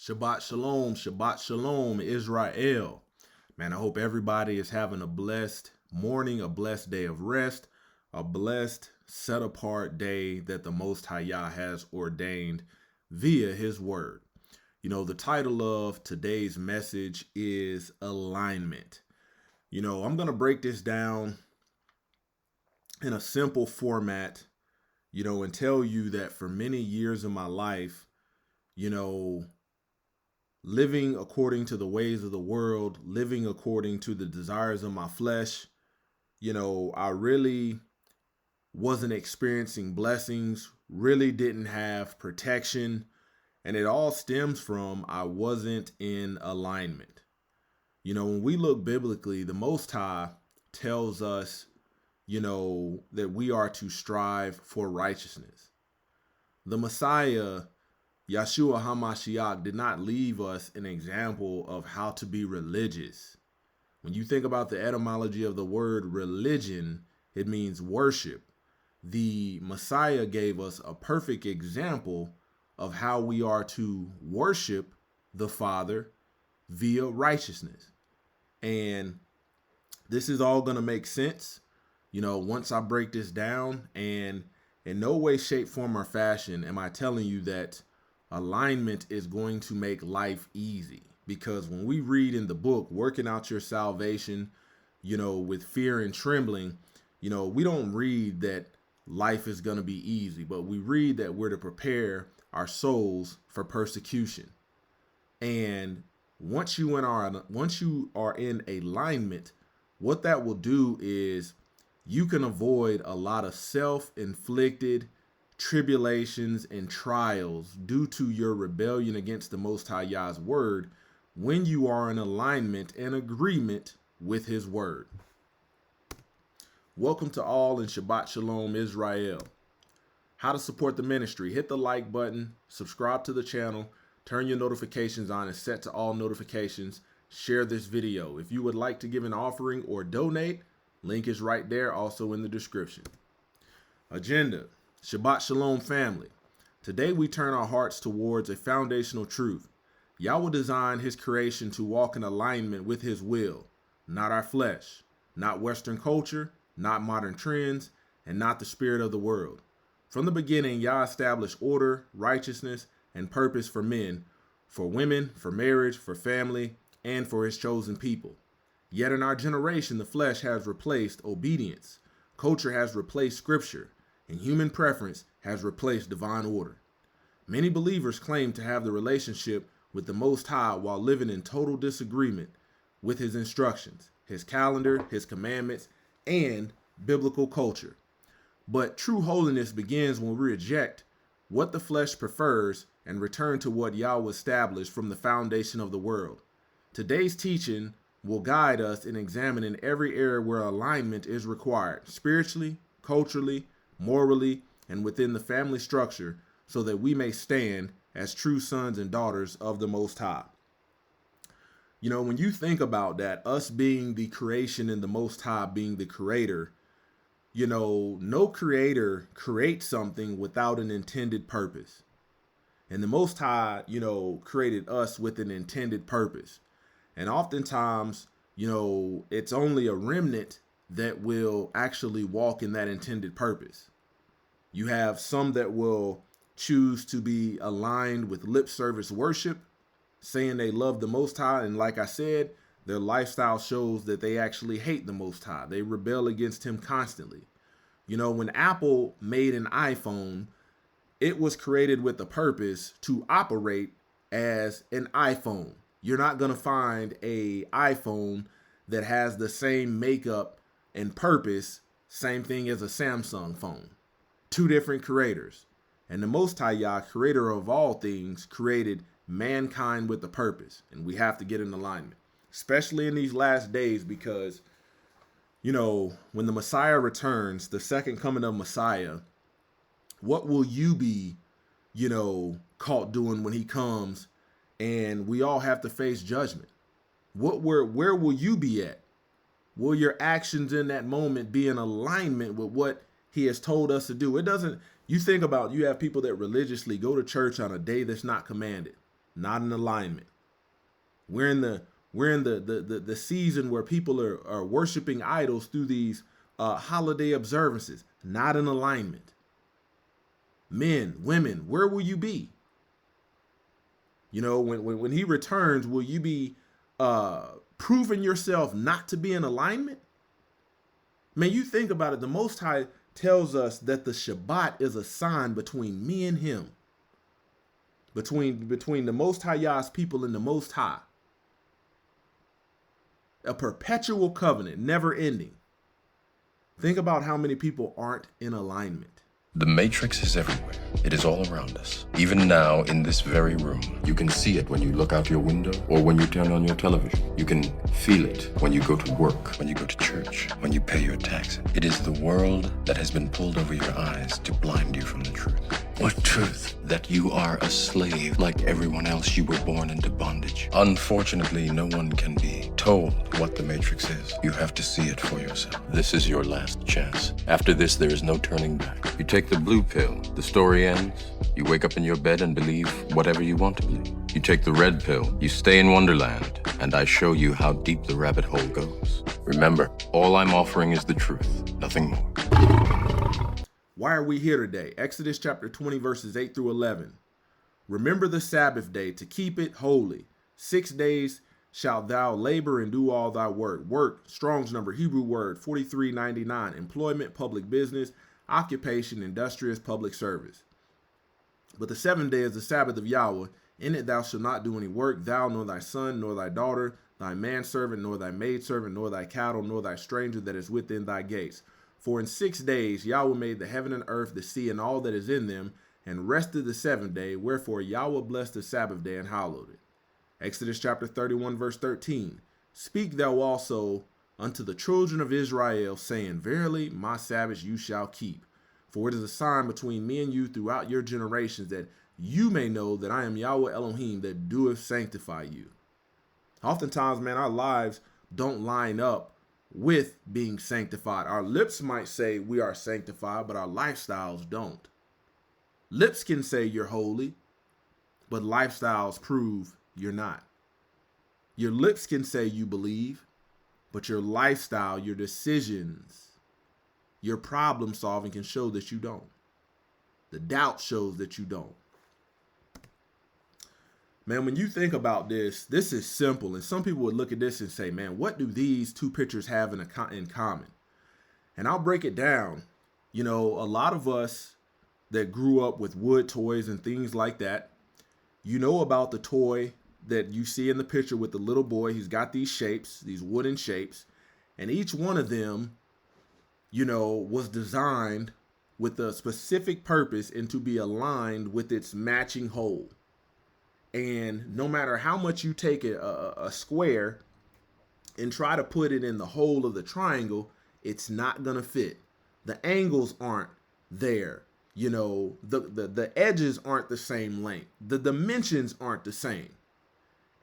Shabbat Shalom, Israel. Man, I hope everybody is having a blessed morning, a blessed day of rest, a blessed, set apart day that the Most High Yah has ordained via His Word. You know, the title of today's message is Alignment. You know, I'm going to break this down in a simple format, and tell you that for many years of my life, living according to the ways of the world, living according to the desires of my flesh, I really wasn't experiencing blessings, really didn't have protection, and it all stems from I wasn't in alignment. When we look biblically, the Most High tells us, that we are to strive for righteousness. The Messiah, Yeshua HaMashiach, did not leave us an example of how to be religious. When you think about the etymology of the word religion, it means worship. The Messiah gave us a perfect example of how we are to worship the Father via righteousness. And this is all going to make sense, once I break this down. And in no way, shape, form, or fashion am I telling you that alignment is going to make life easy. Because when we read in the book, working out your salvation, with fear and trembling, we don't read that life is going to be easy, but we read that we're to prepare our souls for persecution. And once you are in alignment, what that will do is you can avoid a lot of self-inflicted tribulations and trials due to your rebellion against the Most High Yah's word when you are in alignment and agreement with His word. Welcome to all in Shabbat Shalom, Israel. How to support the ministry: hit the like button, subscribe to the channel, turn your notifications on and set to all notifications, share this video. If you would like to give an offering or donate, link is right there, also in the description. Agenda: Shabbat Shalom family. Today we turn our hearts towards a foundational truth. Yahweh designed His creation to walk in alignment with His will, not our flesh, not Western culture, not modern trends, and not the spirit of the world. From the beginning, Yah established order, righteousness, and purpose for men, for women, for marriage, for family, and for His chosen people. Yet in our generation, the flesh has replaced obedience, culture has replaced scripture, and human preference has replaced divine order. Many believers claim to have the relationship with the Most High while living in total disagreement with His instructions, His calendar, His commandments, and biblical culture. But true holiness begins when we reject what the flesh prefers and return to what Yahweh established from the foundation of the world. Today's teaching will guide us in examining every area where alignment is required, spiritually, culturally, morally, and within the family structure, so that we may stand as true sons and daughters of the Most High. When you think about that, us being the creation and the Most High being the creator, no creator creates something without an intended purpose. And the Most High, created us with an intended purpose. And oftentimes, it's only a remnant that will actually walk in that intended purpose. You have some that will choose to be aligned with lip service worship, saying they love the Most High. And like I said, their lifestyle shows that they actually hate the Most High. They rebel against Him constantly. When Apple made an iPhone, it was created with the purpose to operate as an iPhone. You're not going to find a iPhone that has the same makeup and purpose, same thing as a Samsung phone. Two different creators. And the Most High Yah, creator of all things, created mankind with a purpose. And we have to get in alignment, especially in these last days, because, when the Messiah returns, the second coming of Messiah, what will you be, caught doing when He comes and we all have to face judgment? Where will you be at? Will your actions in that moment be in alignment with what He has told us to do? It doesn't, you think about, you have people that religiously go to church on a day that's not commanded. not in alignment. We're in the season where people are worshiping idols through these holiday observances, not in alignment. Men, women, where will you be? You know, when he returns, will you be proving yourself not to be in alignment? Man, you think about it. The Most High tells us that the Shabbat is a sign between me and him. Between the Most High Yah's people and the Most High. A perpetual covenant, never ending. Think about how many people aren't in alignment. The Matrix is everywhere. It is all around us. Even now, in this very room. You can see it when you look out your window or when you turn on your television. You can feel it when you go to work, when you go to church, when you pay your taxes. It is the world that has been pulled over your eyes to blind you from the truth. What truth? That you are a slave like everyone else. You were born into bondage. Unfortunately, no one can be told what the Matrix is. You have to see it for yourself. This is your last chance. After this, there is no turning back. You take the blue pill. The story ends. You wake up in your bed and believe whatever you want to believe. You take the red pill. You stay in Wonderland, and I show you how deep the rabbit hole goes. Remember, all I'm offering is the truth, nothing more. Why are we here today? Exodus chapter 20, verses 8 through 11. Remember the Sabbath day to keep it holy. 6 days shalt thou labor and do all thy work. Work, Strong's number, Hebrew word, 4399. Employment, public business, occupation, industrious, public service. But the 7th day is the Sabbath of Yahweh. In it thou shalt not do any work, thou, nor thy son, nor thy daughter, thy manservant, nor thy maidservant, nor thy cattle, nor thy stranger that is within thy gates. For in 6 days Yahweh made the heaven and earth, the sea, and all that is in them, and rested the 7th day. Wherefore Yahweh blessed the Sabbath day and hallowed it. Exodus chapter 31, verse 13. Speak thou also unto the children of Israel, saying, Verily my Sabbath you shall keep. For it is a sign between me and you throughout your generations, that you may know that I am Yahweh Elohim, that doeth sanctify you. Oftentimes, man, our lives don't line up with being sanctified. Our lips might say we are sanctified, but our lifestyles don't. Lips can say you're holy, but lifestyles prove you're not. Your lips can say you believe, but your lifestyle, your decisions, your problem solving can show that you don't. The doubt shows that you don't. Man, when you think about this, this is simple. And some people would look at this and say, man, what do these two pictures have in common? And I'll break it down. You know, a lot of us that grew up with wood toys and things like that, you know about the toy that you see in the picture with the little boy. He's got these shapes, these wooden shapes, and each one of them, you know, was designed with a specific purpose and to be aligned with its matching hole. And no matter how much you take a square and try to put it in the hole of the triangle, it's not going to fit. The angles aren't there. You know, the edges aren't the same length. The dimensions aren't the same.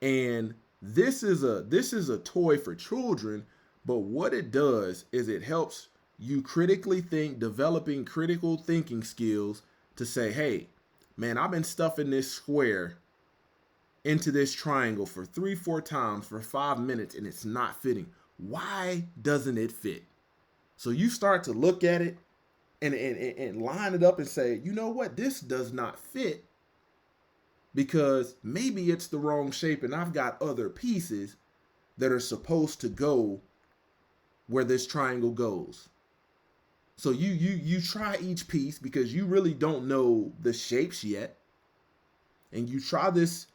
And this is a toy for children, but what it does is it helps you critically think, developing critical thinking skills to say, hey, man, I've been stuffing this square into this triangle for 3-4 times for 5 minutes and it's not fitting. Why doesn't it fit? So you start to look at it and line it up and say, you know what, this does not fit because maybe it's the wrong shape and I've got other pieces that are supposed to go where this triangle goes. So you try each piece because you really don't know the shapes yet. And you try this.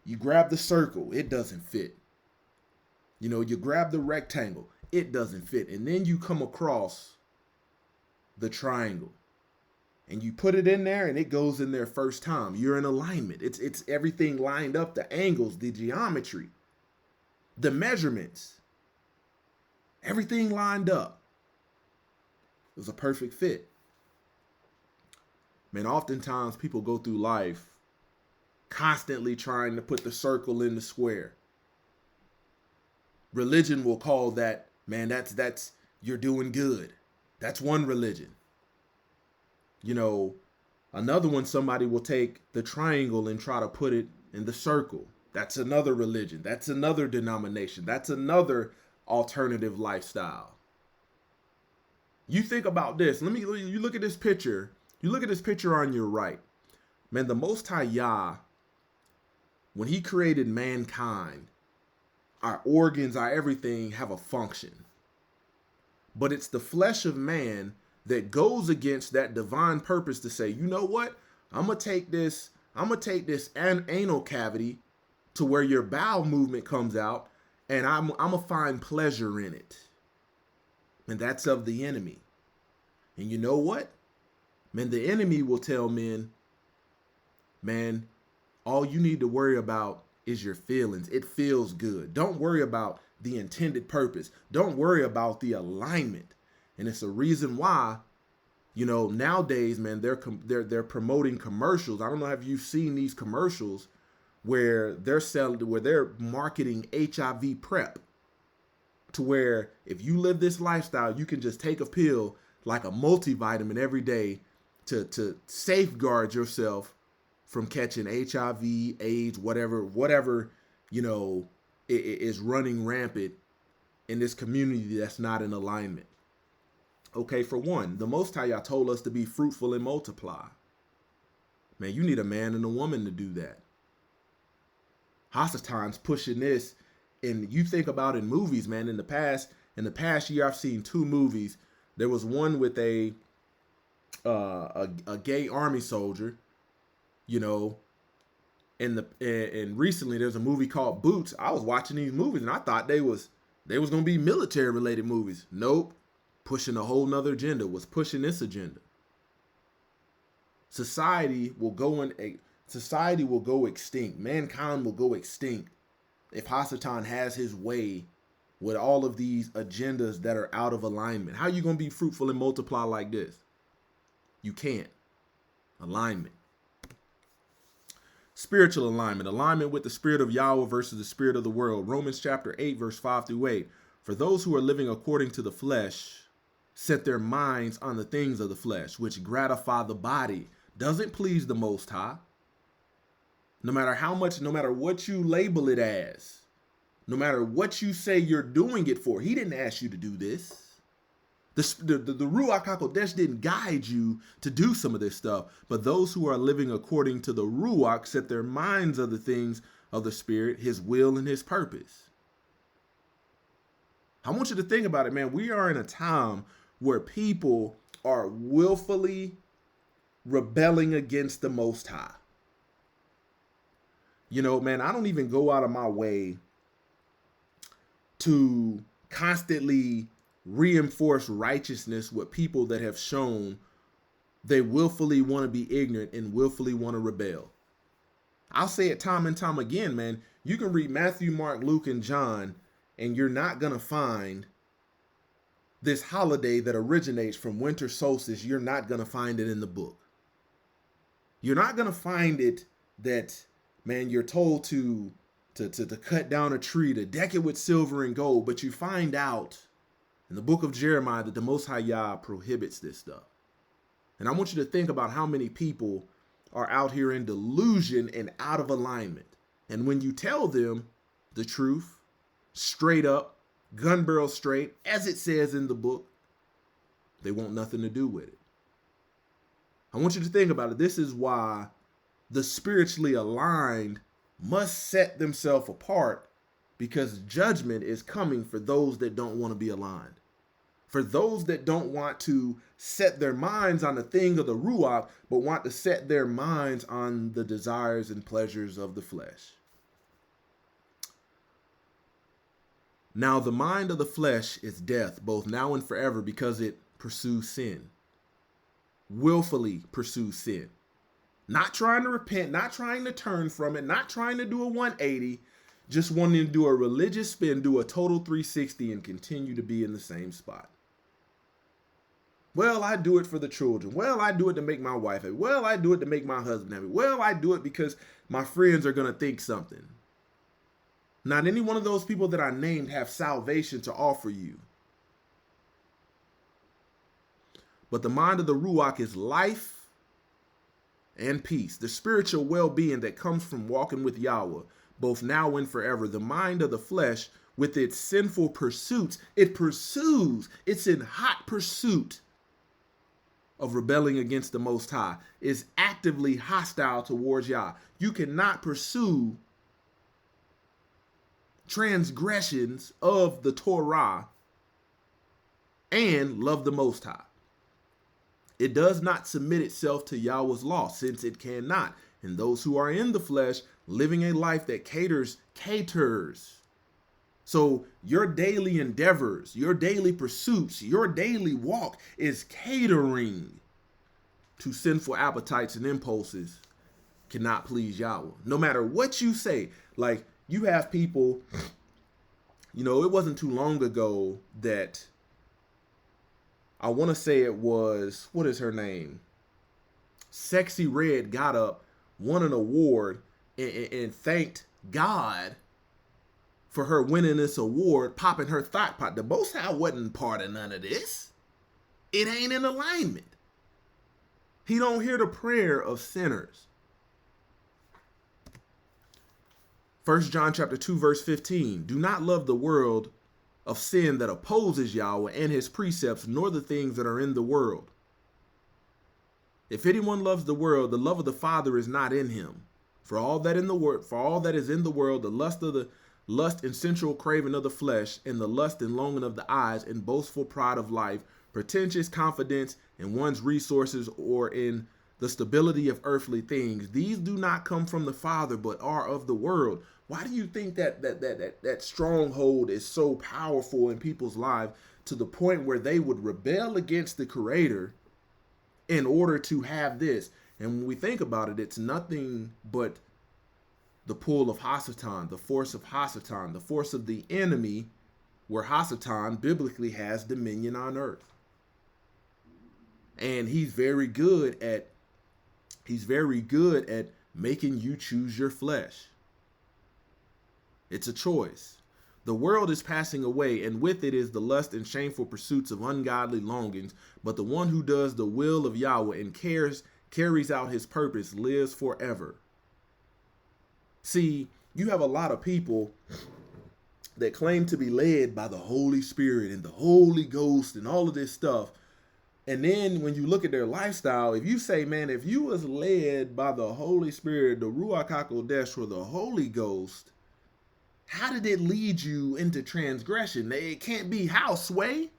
You grab the circle, it doesn't fit. You know, you grab the rectangle, it doesn't fit. And then you come across the triangle and you put it in there and it goes in there first time. You're in alignment. It's everything lined up, the angles, the geometry, the measurements, everything lined up. It was a perfect fit. Man, oftentimes people go through life constantly trying to put the circle in the square. Religion will call that, man, that's you're doing good. That's one religion. You know, another one, somebody will take the triangle and try to put it in the circle. That's another religion. That's another denomination. That's another alternative lifestyle. You think about this. You look at this picture. You look at this picture on your right. Man, the Most High Yah, when he created mankind, our organs, our everything have a function. But it's the flesh of man that goes against that divine purpose to say, you know what? I'm gonna take this anal cavity to where your bowel movement comes out, and I'm gonna find pleasure in it. And that's of the enemy. And you know what? Man, the enemy will tell men, man, all you need to worry about is your feelings. It feels good. Don't worry about the intended purpose. Don't worry about the alignment. And it's a reason why, you know, nowadays, man, they're promoting commercials. I don't know if you've seen these commercials where they're marketing HIV PrEP, to where if you live this lifestyle, you can just take a pill like a multivitamin every day to safeguard yourself from catching HIV, AIDS, whatever, you know, is running rampant in this community that's not in alignment. Okay, for one, the Most High Yah told us to be fruitful and multiply. Man, you need a man and a woman to do that. Hasatan's pushing this, and you think about in movies, man, in the past year, I've seen 2 movies. There was one with a gay army soldier, you know, and recently there's a movie called Boots. I was watching these movies and I thought they was gonna be military related movies. Nope. Pushing a whole nother agenda, was pushing this agenda. Society will go extinct. Mankind will go extinct if Hasatan has his way with all of these agendas that are out of alignment. How are you gonna be fruitful and multiply like this? You can't. Alignment. Spiritual alignment. Alignment with the spirit of Yahweh versus the spirit of the world. Romans chapter 8, verse 5 through 8. For those who are living according to the flesh set their minds on the things of the flesh, which gratify the body, doesn't please the Most High. No matter what you label it as, no matter what you say you're doing it for, he didn't ask you to do this. The Ruach HaKodesh didn't guide you to do some of this stuff, but those who are living according to the Ruach set their minds on the things of the Spirit, his will and his purpose. I want you to think about it, man. We are in a time where people are willfully rebelling against the Most High. You know, man, I don't even go out of my way to constantly reinforce righteousness with people that have shown they willfully want to be ignorant and willfully want to rebel. I'll say it time and time again, man. You can read Matthew, Mark, Luke, and John, and you're not going to find this holiday that originates from winter solstice. You're not going to find it in the book. You're not going to find it that, man, you're told to cut down a tree, to deck it with silver and gold, but you find out in the book of Jeremiah that the Most High Yah prohibits this stuff. And I want you to think about how many people are out here in delusion and out of alignment. And when you tell them the truth, straight up, gun barrel straight, as it says in the book, they want nothing to do with it. I want you to think about it. This is why the spiritually aligned must set themselves apart, because judgment is coming for those that don't want to be aligned. For those that don't want to set their minds on the thing of the Ruach, but want to set their minds on the desires and pleasures of the flesh. Now the mind of the flesh is death, both now and forever, because it pursues sin. Willfully pursues sin. Not trying to repent, not trying to turn from it, not trying to do a 180, just wanting to do a religious spin, do a total 360, and continue to be in the same spot. Well, I do it for the children. Well, I do it to make my wife happy. Well, I do it to make my husband happy. Well, I do it because my friends are going to think something. Not any one of those people that I named have salvation to offer you. But the mind of the Ruach is life and peace, the spiritual well-being that comes from walking with Yahweh, both now and forever. The mind of the flesh, with its sinful pursuits, it's in hot pursuit of rebelling against the Most High, is actively hostile towards Yah. You cannot pursue transgressions of the Torah and love the Most High. It does not submit itself to Yahweh's law, since it cannot. And those who are in the flesh, living a life that caters. So your daily endeavors, your daily pursuits, your daily walk is catering to sinful appetites and impulses, cannot please Yahweh. No matter what you say, like you have people, it wasn't too long ago that I want to say it was, what is her name? Sexy Red got up, won an award, and thanked God for her winning this award, popping her thought pot. The Most High wasn't part of none of this. It ain't in alignment. He don't hear the prayer of sinners. 1 John chapter 2, verse 15. Do not love the world of sin that opposes Yahweh and his precepts, nor the things that are in the world. If anyone loves the world, the love of the Father is not in him. For all that is in the world, the lust and sensual craving of the flesh, and the lust and longing of the eyes, and boastful pride of life, pretentious confidence in one's resources or in the stability of earthly things, these do not come from the Father, but are of the world. Why do you think that stronghold is so powerful in people's lives to the point where they would rebel against the Creator in order to have this? And when we think about it, it's nothing but the pull of Hasatan, the force of Hasatan, the force of the enemy, where Hasatan biblically has dominion on earth. And he's very good at making you choose your flesh. It's a choice. The world is passing away, and with it is the lust and shameful pursuits of ungodly longings. But the one who does the will of Yahweh and carries out his purpose lives forever. See, you have a lot of people that claim to be led by the Holy Spirit and the Holy Ghost and all of this stuff. And then when you look at their lifestyle, if you say, man, if you was led by the Holy Spirit, the Ruach HaKodesh, or the Holy Ghost, how did it lead you into transgression? It can't be how, Sway?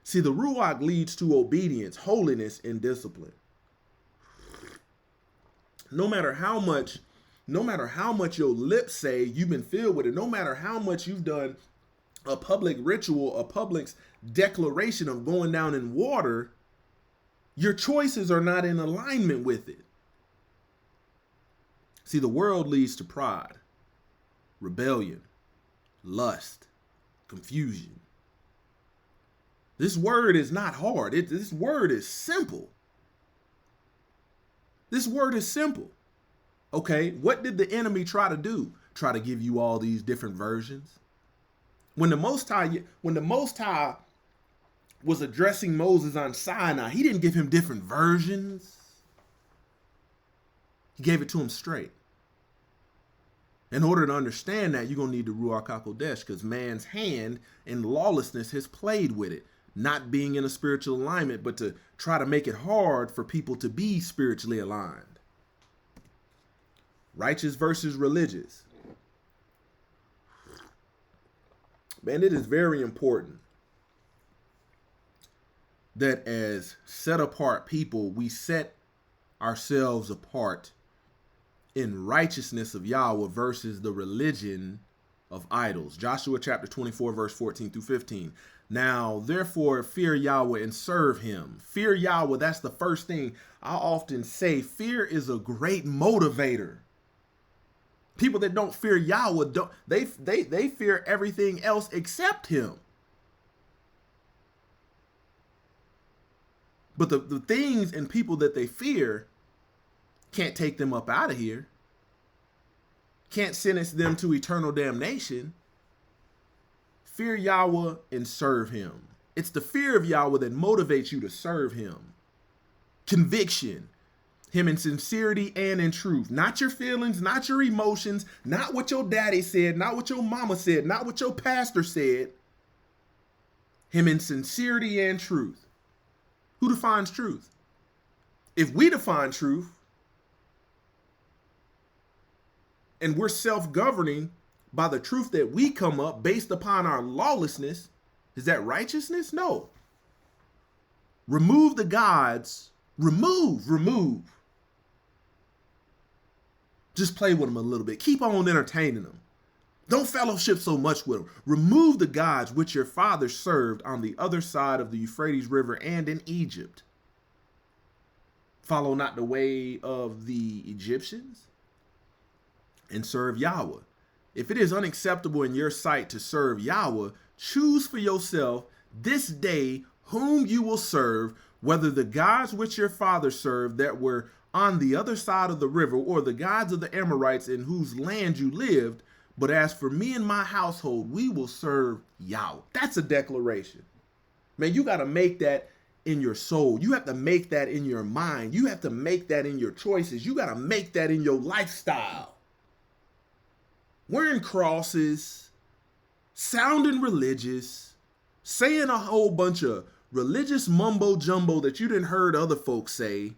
See, the Ruach leads to obedience, holiness, and discipline. No matter how much your lips say you've been filled with it, no matter how much you've done a public ritual, a public declaration of going down in water, your choices are not in alignment with it. See, the world leads to pride, rebellion, lust, confusion. This word is not hard. This word is simple. This word is simple. Okay, what did the enemy try to do? Try to give you all these different versions? When the Most High was addressing Moses on Sinai, he didn't give him different versions. He gave it to him straight. In order to understand that, you're going to need the Ruach HaKodesh, because man's hand in lawlessness has played with it, not being in a spiritual alignment, but to try to make it hard for people to be spiritually aligned. Righteous versus religious. Man, it is very important that as set apart people, we set ourselves apart in righteousness of Yahweh versus the religion of idols. Joshua chapter 24, verse 14 through 15. Now, therefore, fear Yahweh and serve him. Fear Yahweh, that's the first thing I often say. Fear is a great motivator. People that don't fear Yahweh, they fear everything else except him. But the things and people that they fear can't take them up out of here. Can't sentence them to eternal damnation. Fear Yahweh and serve him. It's the fear of Yahweh that motivates you to serve him. Conviction. him in sincerity and in truth. Not your feelings, not your emotions, not what your daddy said, not what your mama said, not what your pastor said. Him in sincerity and truth. Who defines truth? If we define truth and we're self-governing by the truth that we come up based upon our lawlessness, is that righteousness? No. Remove the gods. Remove. Just play with them a little bit. Keep on entertaining them. Don't fellowship so much with them. Remove the gods which your fathers served on the other side of the Euphrates River and in Egypt. Follow not the way of the Egyptians and serve Yahweh. If it is unacceptable in your sight to serve Yahweh, choose for yourself this day whom you will serve, whether the gods which your fathers served that were on the other side of the river, or the gods of the Amorites in whose land you lived. But as for me and my household, we will serve Yahweh. That's a declaration. Man, you got to make that in your soul. You have to make that in your mind. You have to make that in your choices. You got to make that in your lifestyle. Wearing crosses, sounding religious, saying a whole bunch of religious mumbo jumbo that you didn't heard other folks say,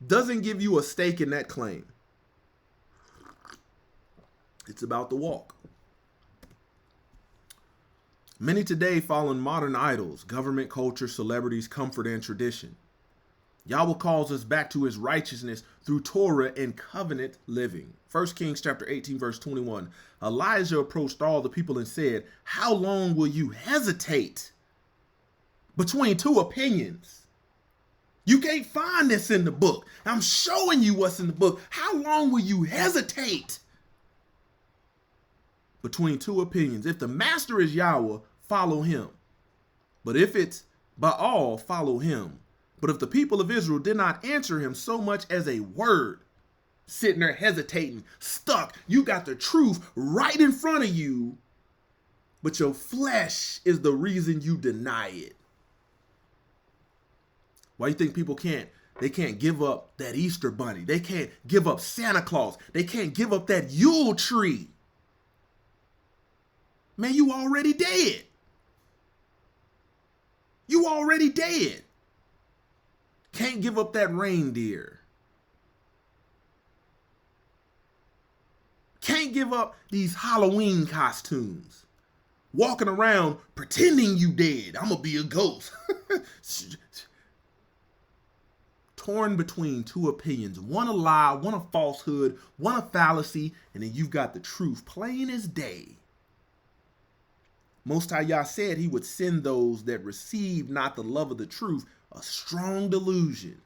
doesn't give you a stake in that claim. It's about the walk. Many today follow modern idols, government, culture, celebrities, comfort, and tradition. Yahweh calls us back to his righteousness through Torah and covenant living. 1 Kings chapter 18, verse 21. Elijah approached all the people and said, "How long will you hesitate between two opinions? You can't find this in the book. I'm showing you what's in the book. How long will you hesitate between two opinions? If the master is Yahweh, follow him. But if it's Baal, follow him." But if the people of Israel did not answer him so much as a word, sitting there hesitating, stuck, you got the truth right in front of you, but your flesh is the reason you deny it. Why you think people can't give up that Easter bunny? They can't give up Santa Claus. They can't give up that Yule tree. Man, you already dead. You already dead. Can't give up that reindeer. Can't give up these Halloween costumes. Walking around pretending you dead. I'm gonna be a ghost. Torn between two opinions. One a lie, one a falsehood, one a fallacy, and then you've got the truth plain as day. Most High Yah said he would send those that receive not the love of the truth a strong delusion.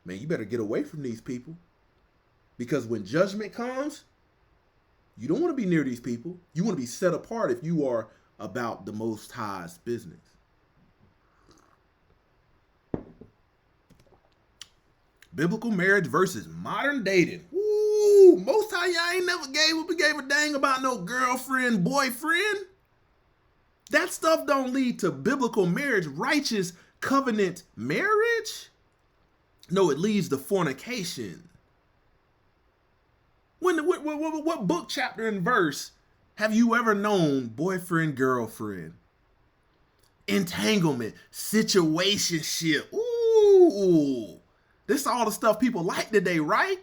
Man, you better get away from these people. Because when judgment comes, you don't want to be near these people. You want to be set apart if you are about the Most High's business. Biblical marriage versus modern dating. Ooh, Most High Yah ain't never gave a dang about no girlfriend, boyfriend. That stuff don't lead to biblical marriage, righteous covenant marriage. No, it leads to fornication. What book, chapter, and verse have you ever known boyfriend, girlfriend? Entanglement, situationship. Ooh, this is all the stuff people like today, right?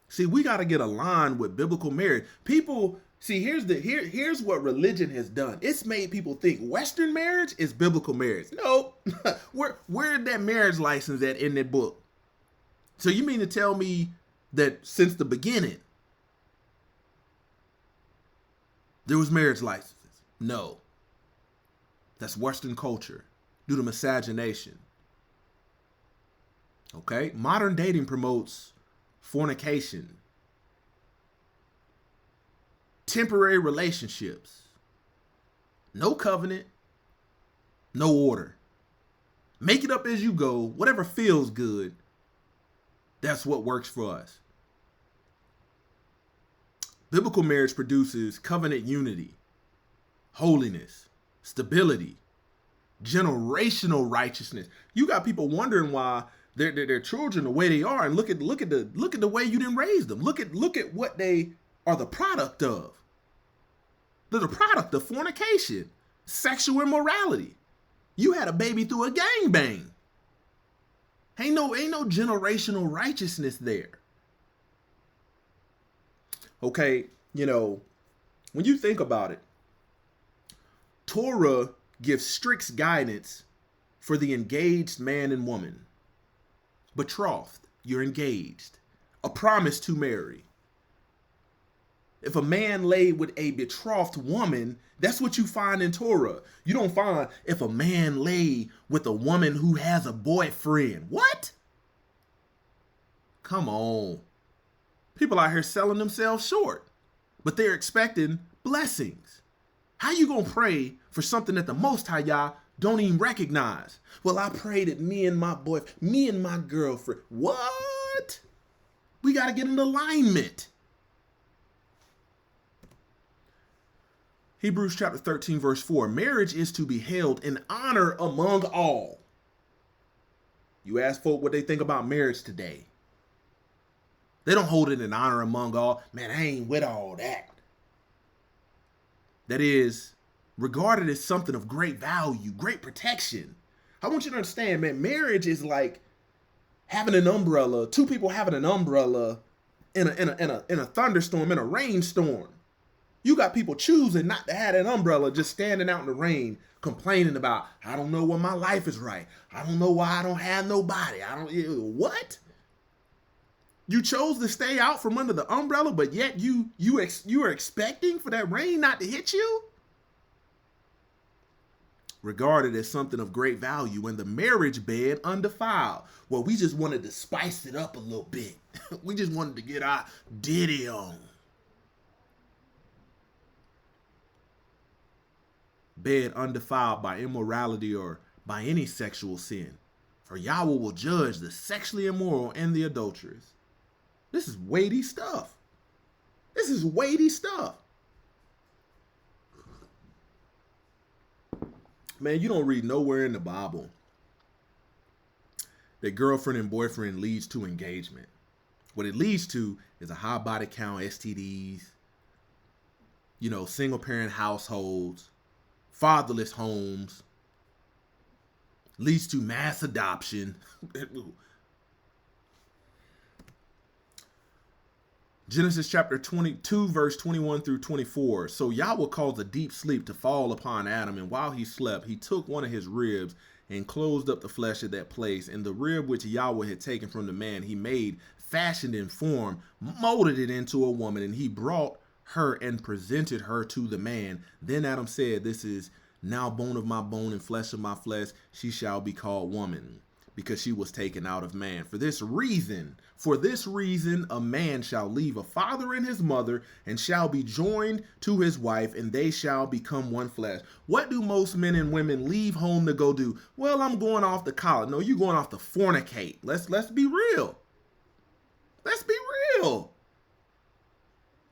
See, we got to get aligned with biblical marriage. People, see, here's what religion has done. It's made people think Western marriage is biblical marriage. No, where that marriage license at in that book? So you mean to tell me that since the beginning, there was marriage licenses? No. That's Western culture due to miscegenation. Okay? Modern dating promotes fornication, temporary relationships, no covenant, no order. Make it up as you go, whatever feels good. That's what works for us. Biblical marriage produces covenant unity, holiness, stability, Generational righteousness. You got people wondering why their children the way they are, and look at the way you didn't raise them. Look at what they are the product of. They're the product of fornication, sexual immorality. You had a baby through a gangbang. Ain't no generational righteousness there. Okay, when you think about it, Torah gives strict guidance for the engaged man and woman. Betrothed, you're engaged. A promise to marry. If a man lay with a betrothed woman, that's what you find in Torah. You don't find if a man lay with a woman who has a boyfriend. What? Come on. People out here selling themselves short, but they're expecting blessings. How you gonna pray for something that the Most High Yah don't even recognize? Well, I pray that me and my girlfriend. What? We gotta get in alignment. Hebrews chapter 13, verse 4. Marriage is to be held in honor among all. You ask folk what they think about marriage today. They don't hold it in honor among all. Man, I ain't with all that. That is regarded as something of great value, great protection. I want you to understand, man, marriage is like having an umbrella, two people having an umbrella in a thunderstorm, in a rainstorm. You got people choosing not to have an umbrella, just standing out in the rain, complaining about, I don't know why my life is right. I don't know why I don't have nobody. What? You chose to stay out from under the umbrella, but yet you are expecting for that rain not to hit you? Regarded as something of great value, and the marriage bed undefiled. Well, we just wanted to spice it up a little bit. We just wanted to get our ditty on. Bed undefiled by immorality or by any sexual sin. For Yahweh will judge the sexually immoral and the adulterers. This is weighty stuff. This is weighty stuff. Man, you don't read nowhere in the Bible that girlfriend and boyfriend leads to engagement. What it leads to is a high body count, STDs, single parent households, fatherless homes, leads to mass adoption. Genesis chapter 22, verse 21 through 24. So Yahweh caused a deep sleep to fall upon Adam, and while he slept, he took one of his ribs and closed up the flesh of that place. And the rib which Yahweh had taken from the man, he made, fashioned in form, molded it into a woman, and he brought her and presented her to the man. Then Adam said, this is now bone of my bone and flesh of my flesh. She shall be called woman, because she was taken out of man. For this reason, a man shall leave a father and his mother and shall be joined to his wife, and they shall become one flesh. What do most men and women leave home to go do? Well, I'm going off to college. No, you're going off to fornicate. Let's be real. Let's be real.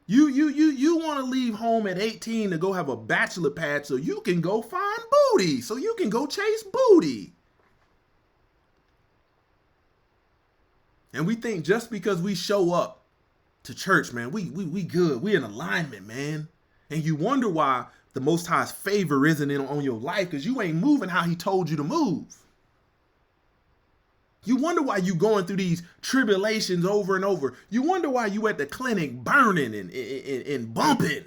You want to leave home at 18 to go have a bachelor pad so you can go find booty, so you can go chase booty. And we think just because we show up to church, man, we good. We in alignment, man. And you wonder why the Most High's favor isn't on your life, because you ain't moving how he told you to move. You wonder why you going through these tribulations over and over. You wonder why you at the clinic burning and bumping.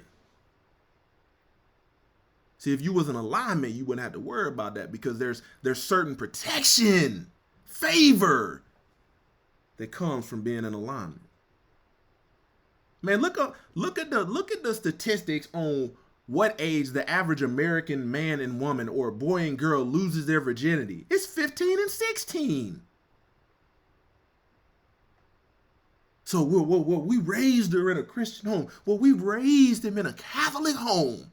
See, if you was in alignment, you wouldn't have to worry about that, because there's certain protection, favor that comes from being in alignment. Man, look at the statistics on what age the average American man and woman or boy and girl loses their virginity. It's 15 and 16. So we raised her in a Christian home. Well, we raised him in a Catholic home.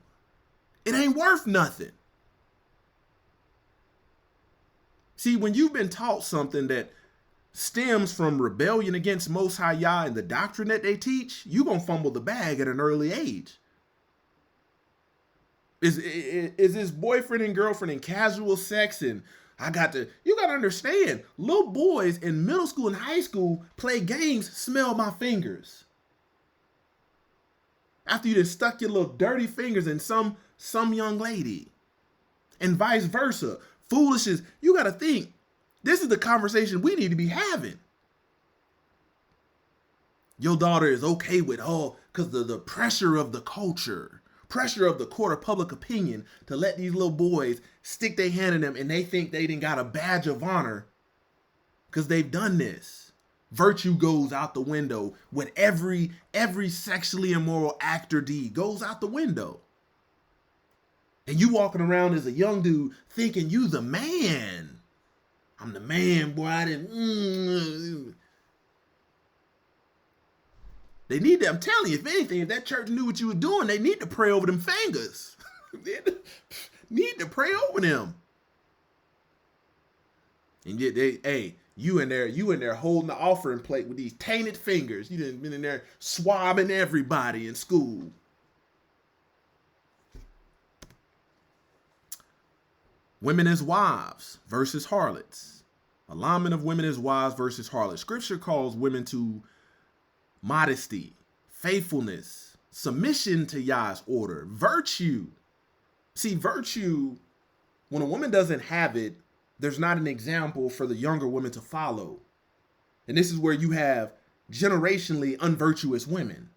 It ain't worth nothing. See, when you've been taught something that stems from rebellion against Most High Yah and the doctrine that they teach, you gonna fumble the bag at an early age. Is his boyfriend and girlfriend in casual sex? And you got to understand, little boys in middle school and high school play games, smell my fingers. After you just stuck your little dirty fingers in some young lady. And vice versa. Foolishness. You got to think, this is the conversation we need to be having. Your daughter is okay with because the pressure of the culture, pressure of the court of public opinion to let these little boys stick their hand in them, and they think they done got a badge of honor because they've done this. Virtue goes out the window with every sexually immoral act or deed goes out the window. And you walking around as a young dude thinking you the man. I'm the man, boy. I didn't. They need to, I'm telling you, if anything, if that church knew what you were doing, they need to pray over them fingers. They need to pray over them. And yet you in there holding the offering plate with these tainted fingers. You done been in there swabbing everybody in school. Women as wives versus harlots. Alignment of women as wives versus harlots. Scripture calls women to modesty, faithfulness, submission to Yah's order, virtue. See, virtue, when a woman doesn't have it, there's not an example for the younger women to follow. And this is where you have generationally unvirtuous women.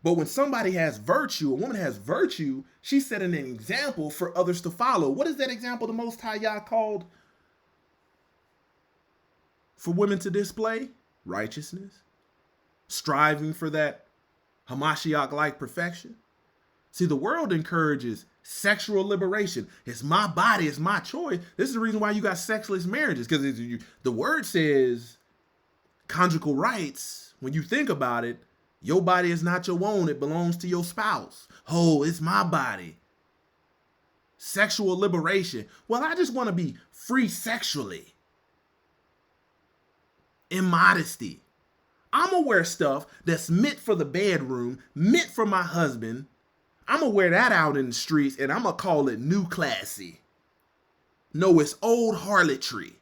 But when somebody has virtue, a woman has virtue, she's setting an example for others to follow. What is that example the Most High Yah called for women to display? Righteousness. Striving for that Hamashiach-like perfection. See, the world encourages sexual liberation. It's my body, it's my choice. This is the reason why you got sexless marriages, because the word says conjugal rights. When you think about it, your body is not your own. It belongs to your spouse. Oh, it's my body. Sexual liberation. Well, I just want to be free sexually. Immodesty. I'm going to wear stuff that's meant for the bedroom, meant for my husband. I'm going to wear that out in the streets, and I'm going to call it new classy. No, it's old harlotry.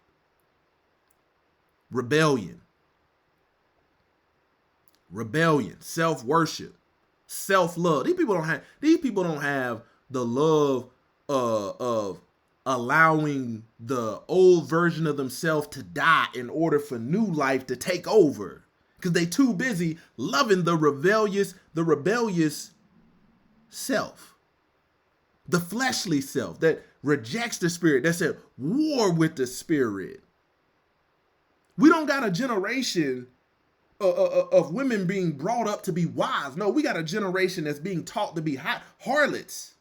Rebellion. Rebellion, self-worship, self-love. These people don't have the love of allowing the old version of themselves to die in order for new life to take over. Because they too busy loving the rebellious self. The fleshly self that rejects the spirit, that's at war with the spirit. We don't got a generation of women being brought up to be wives. No, we got a generation that's being taught to be harlots.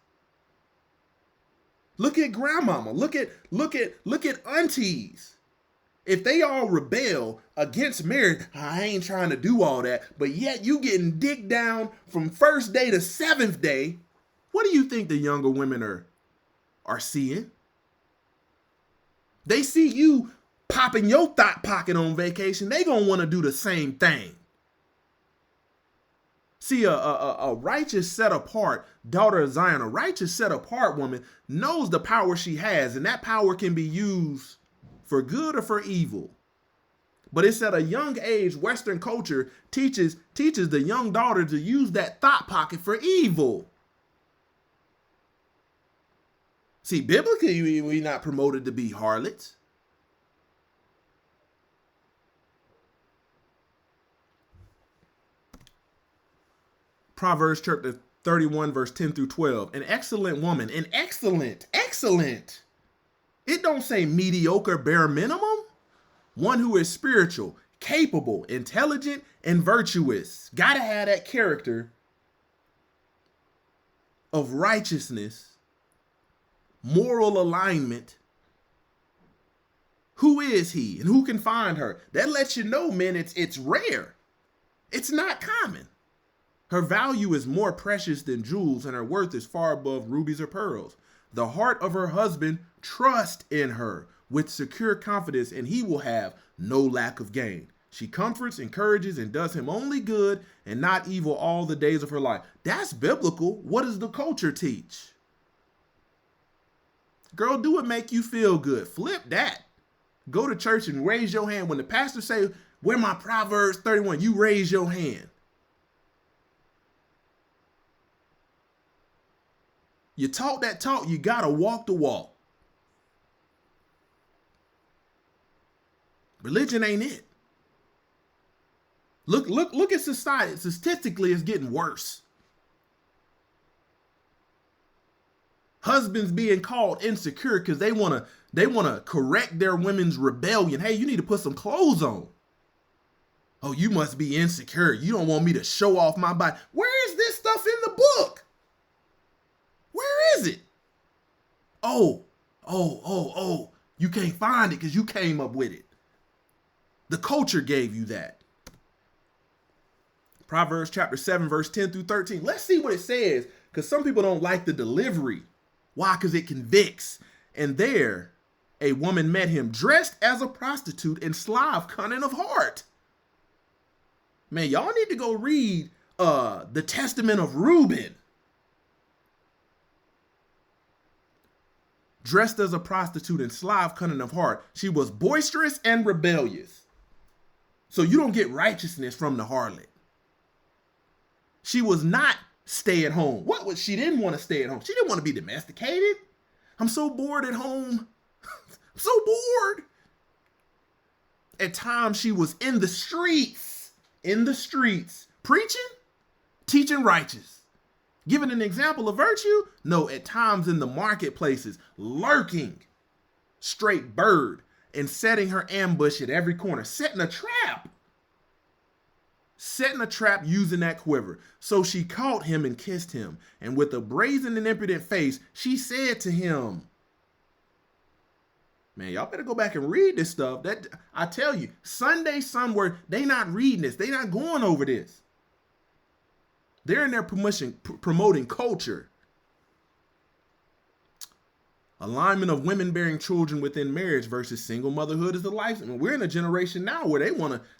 Look at grandmama. Look at aunties. If they all rebel against marriage, I ain't trying to do all that, but yet you getting dick down from first day to seventh day, what do you think the younger women are seeing? They see you popping your thought pocket on vacation, they gonna want to do the same thing. See, a righteous, set apart daughter of Zion, a righteous, set apart woman knows the power she has, and that power can be used for good or for evil. But it's at a young age, Western culture teaches the young daughter to use that thought pocket for evil. See, biblically, we're not promoted to be harlots. Proverbs chapter 31, verse 10 through 12. An excellent woman, an excellent. It don't say mediocre, bare minimum. One who is spiritual, capable, intelligent, and virtuous. Gotta have that character of righteousness, moral alignment. Who is he and who can find her? That lets you know, man, it's rare. It's not common. Her value is more precious than jewels, and her worth is far above rubies or pearls. The heart of her husband trusts in her with secure confidence, and he will have no lack of gain. She comforts, encourages, and does him only good and not evil all the days of her life. That's biblical. What does the culture teach? Girl, do what make you feel good. Flip that. Go to church and raise your hand. When the pastor say, where my Proverbs 31, you raise your hand. You talk that talk, you gotta walk the walk. Religion ain't it. Look at society. Statistically, it's getting worse. Husbands being called insecure because they wanna correct their women's rebellion. Hey, you need to put some clothes on. Oh, you must be insecure. You don't want me to show off my body. Where is this stuff in the book? Where is it? Oh, you can't find it because you came up with it. The culture gave you that. Proverbs chapter 7, verse 10 through 13. Let's see what it says, because some people don't like the delivery. Why? Because it convicts. And there, a woman met him dressed as a prostitute and slave, cunning of heart. Man, y'all need to go read the Testament of Reuben. Dressed as a prostitute and slave, cunning of heart. She was boisterous and rebellious. So you don't get righteousness from the harlot. She was not stay at home. What was she? Didn't want to stay at home. She didn't want to be domesticated. I'm so bored at home. I'm so bored. At times she was in the streets, preaching, teaching righteous. Giving an example of virtue? No, at times in the marketplaces, lurking, straight bird, and setting her ambush at every corner, setting a trap using that quiver. So she caught him and kissed him, and with a brazen and impudent face, she said to him, man, y'all better go back and read this stuff. That I tell you, Sunday somewhere, they not reading this. They not going over this. They're in there promoting culture. Alignment of women bearing children within marriage versus single motherhood is the life. I mean, we're in a generation now where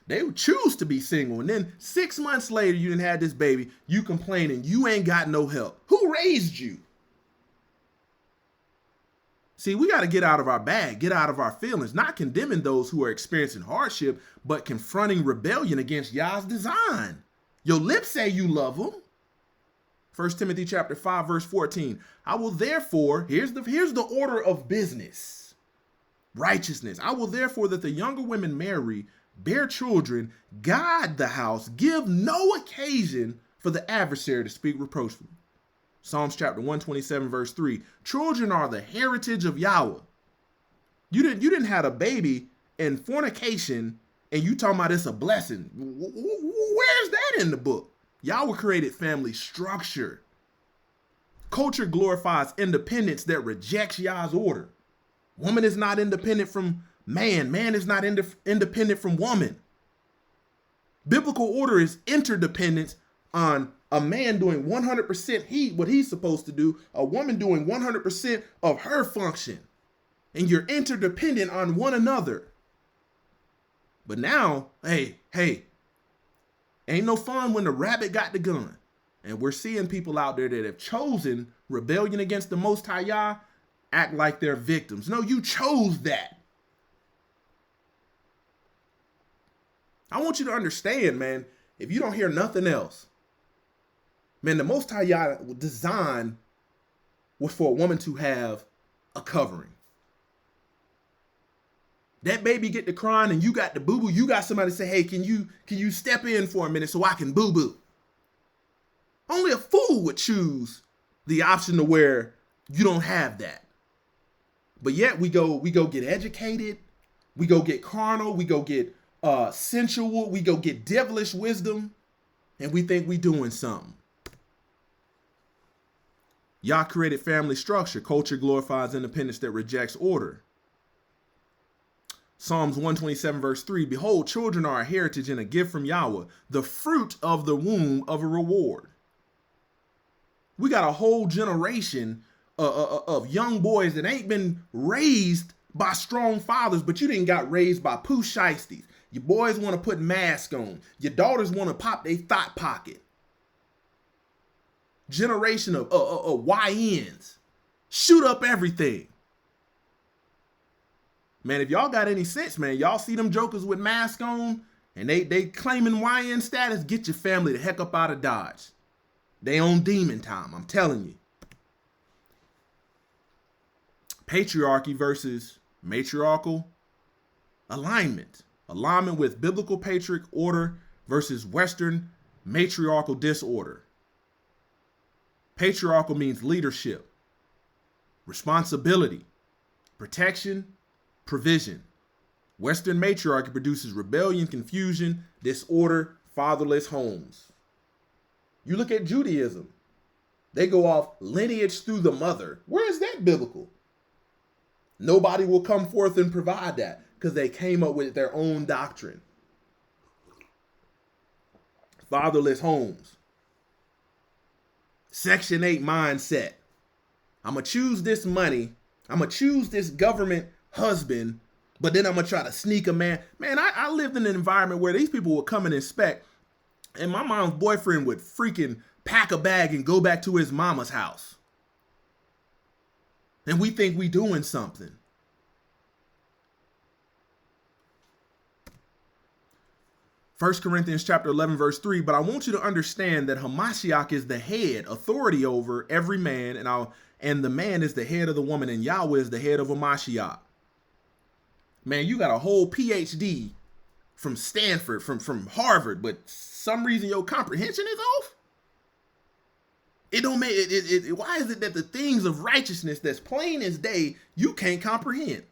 they choose to be single. And then 6 months later, you didn't have this baby. You complaining you ain't got no help. Who raised you? See, we got to get out of our bag, get out of our feelings, not condemning those who are experiencing hardship, but confronting rebellion against Yah's design. Your lips say you love him. 1 Timothy chapter 5, verse 14. I will therefore, here's the order of business. Righteousness. I will therefore that the younger women marry, bear children, guide the house, give no occasion for the adversary to speak reproachfully. Psalms chapter 127, verse 3. Children are the heritage of Yahweh. You didn't have a baby in fornication and you talking about it's a blessing. Where's that in the book? Yahweh created family structure. Culture glorifies independence that rejects Yah's order. Woman is not independent from man. Man is not independent from woman. Biblical order is interdependence on a man doing 100% what he's supposed to do, a woman doing 100% of her function. And you're interdependent on one another. But now, hey, ain't no fun when the rabbit got the gun. And we're seeing people out there that have chosen rebellion against the Most High Yah act like they're victims. No, you chose that. I want you to understand, man, if you don't hear nothing else, man, the Most High Yah design was for a woman to have a covering. That baby get to crying and you got the boo-boo. You got somebody say, hey, can you step in for a minute so I can boo-boo? Only a fool would choose the option to where you don't have that. But yet we go get educated. We go get carnal. We go get sensual. We go get devilish wisdom. And we think we doing something. Yah created family structure. Culture glorifies independence that rejects order. Psalms 127 verse 3, behold, children are a heritage and a gift from Yahweh, the fruit of the womb of a reward. We got a whole generation of young boys that ain't been raised by strong fathers, but you didn't got raised by poo shiesties. Your boys want to put masks on. Your daughters want to pop their thought pocket. Generation of YNs. Shoot up everything. Man, if y'all got any sense, man, y'all see them jokers with masks on and they claiming YN status, get your family the heck up out of Dodge. They on demon time, I'm telling you. Patriarchy versus matriarchal alignment. Alignment with biblical patriarch order versus Western matriarchal disorder. Patriarchal means leadership, responsibility, protection, provision. Western matriarchy produces rebellion, confusion, disorder, fatherless homes. You look at Judaism. They go off lineage through the mother. Where is that biblical? Nobody will come forth and provide that because they came up with their own doctrine. Fatherless homes. Section 8 mindset. I'm going to choose this money. I'm going to choose this government husband, but then I'm going to try to sneak a man. Man, I lived in an environment where these people would come and inspect, and my mom's boyfriend would freaking pack a bag and go back to his mama's house. And we think we doing something. First Corinthians chapter 11, verse 3, but I want you to understand that Hamashiach is the head, authority over every man, and the man is the head of the woman, and Yahweh is the head of Hamashiach. Man, you got a whole PhD from Stanford, from Harvard, but some reason your comprehension is off? It don't make it. Why is it that the things of righteousness that's plain as day you can't comprehend?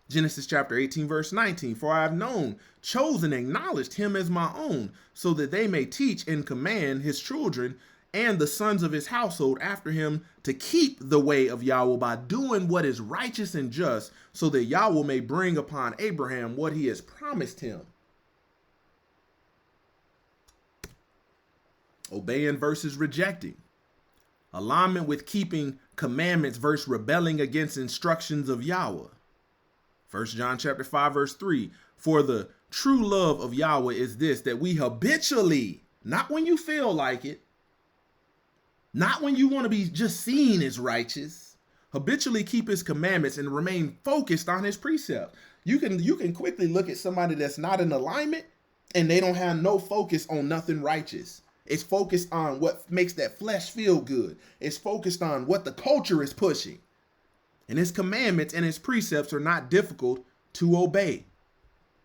Genesis chapter 18 verse 19. For I have known, chosen, acknowledged him as my own, so that they may teach and command his children and the sons of his household after him to keep the way of Yahweh by doing what is righteous and just, so that Yahweh may bring upon Abraham what he has promised him. Obeying versus rejecting. Alignment with keeping commandments versus rebelling against instructions of Yahweh. 1 John chapter 5 verse 3. For the true love of Yahweh is this, that we habitually, not when you feel like it, not when you want to be just seen as righteous, habitually keep his commandments and remain focused on his precepts. You can quickly look at somebody that's not in alignment and they don't have no focus on nothing righteous. It's focused on what makes that flesh feel good. It's focused on what the culture is pushing. And his commandments and his precepts are not difficult to obey.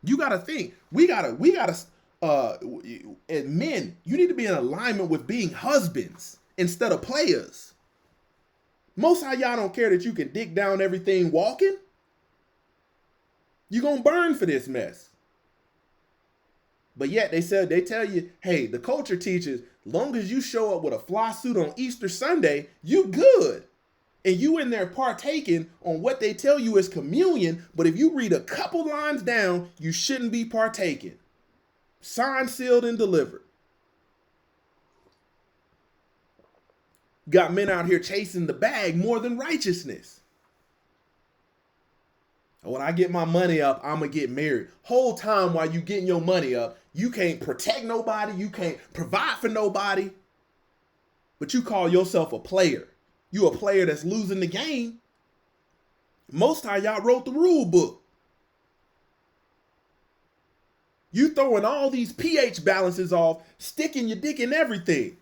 You got to think, we got to, men, you need to be in alignment with being husbands instead of players. Most of y'all don't care that you can dig down everything walking. You're going to burn for this mess. But yet they tell you, hey, the culture teaches, long as you show up with a fly suit on Easter Sunday, you good. And you in there partaking on what they tell you is communion, but if you read a couple lines down, you shouldn't be partaking. Signed, sealed, and delivered. Got men out here chasing the bag more than righteousness. When I get my money up, I'm going to get married. Whole time while you getting your money up, you can't protect nobody. You can't provide for nobody. But you call yourself a player. You a player that's losing the game. Most of y'all wrote the rule book. You throwing all these pH balances off, sticking your dick in everything.